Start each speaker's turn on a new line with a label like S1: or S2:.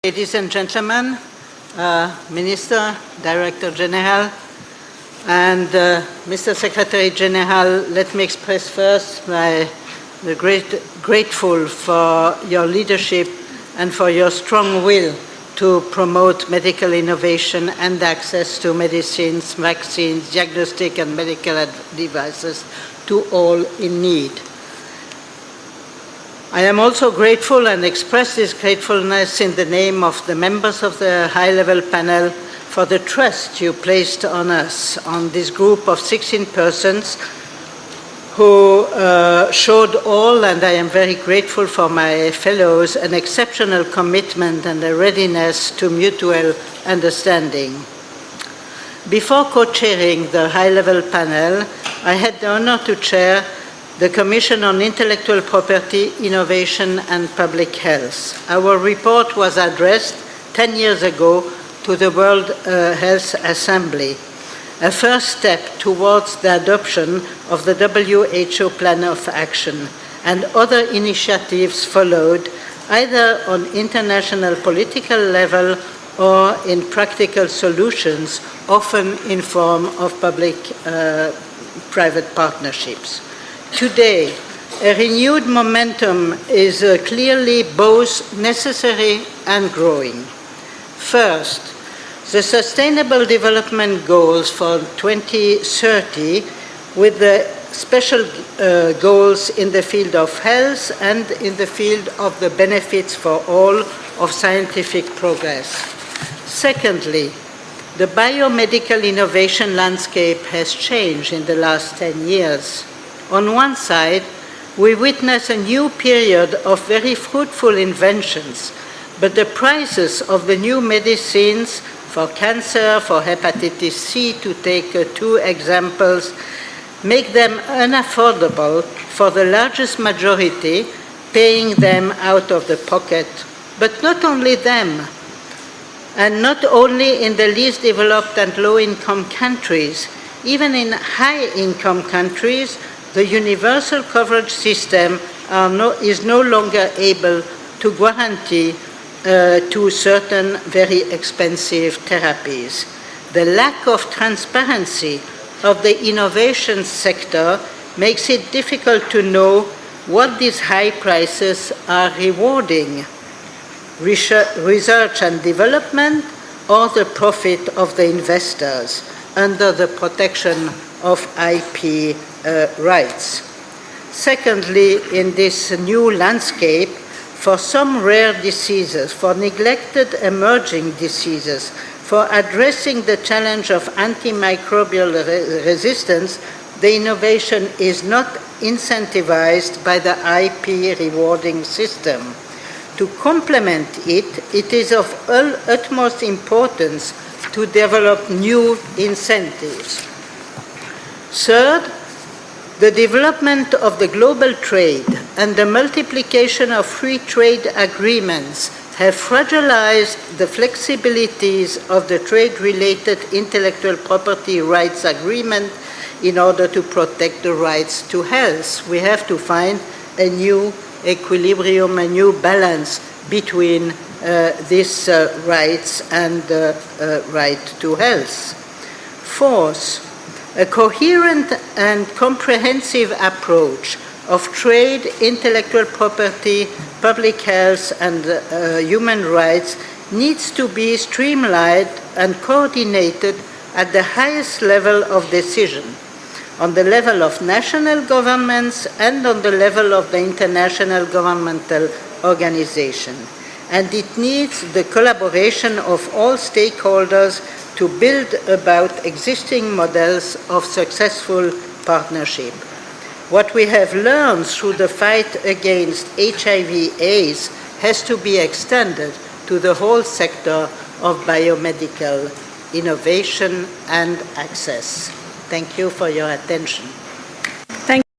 S1: Ladies and gentlemen, Minister, Director General, and Mr. Secretary General, let me express first my grateful for your leadership and for your strong will to promote medical innovation and access to medicines, vaccines, diagnostic and medical devices to all in need. I am also grateful and express this gratefulness in the name of the members of the high-level panel for the trust you placed on us, on this group of 16 persons who showed all, and I am very grateful for my fellows, an exceptional commitment and a readiness to mutual understanding. Before co-chairing the high-level panel, I had the honor to chair the Commission on Intellectual Property, Innovation and Public Health. Our report was addressed 10 years ago to the World Health Assembly, a first step towards the adoption of the WHO Plan of Action, and other initiatives followed, either on international political level or in practical solutions, often in form of public-private partnerships. Today, a renewed momentum is clearly both necessary and growing. First, the Sustainable Development Goals for 2030, with the special goals in the field of health and in the field of the benefits for all of scientific progress. Secondly, the biomedical innovation landscape has changed in the last 10 years. On one side, we witness a new period of very fruitful inventions, but the prices of the new medicines for cancer, for hepatitis C, to take two examples, make them unaffordable for the largest majority, paying them out of the pocket. But not only them, and not only in the least developed and low-income countries, even in high-income countries, the universal coverage system is no longer able to guarantee to certain very expensive therapies. The lack of transparency of the innovation sector makes it difficult to know what these high prices are rewarding: research and development, or the profit of the investors under the protection of IP rights. Secondly, in this new landscape, for some rare diseases, for neglected emerging diseases, for addressing the challenge of antimicrobial resistance, the innovation is not incentivized by the IP rewarding system. To complement it, it is of utmost importance to develop new incentives. Third, the development of the global trade and the multiplication of free trade agreements have fragilized the flexibilities of the trade-related intellectual property rights agreement in order to protect the rights to health. We have to find a new equilibrium, a new balance between these rights and the right to health. Fourth, a coherent and comprehensive approach of trade, intellectual property, public health, and human rights needs to be streamlined and coordinated at the highest level of decision, on the level of national governments and on the level of the international governmental organization. And it needs the collaboration of all stakeholders to build about existing models of successful partnership. What we have learned through the fight against HIV/AIDS has to be extended to the whole sector of biomedical innovation and access. Thank you for your attention.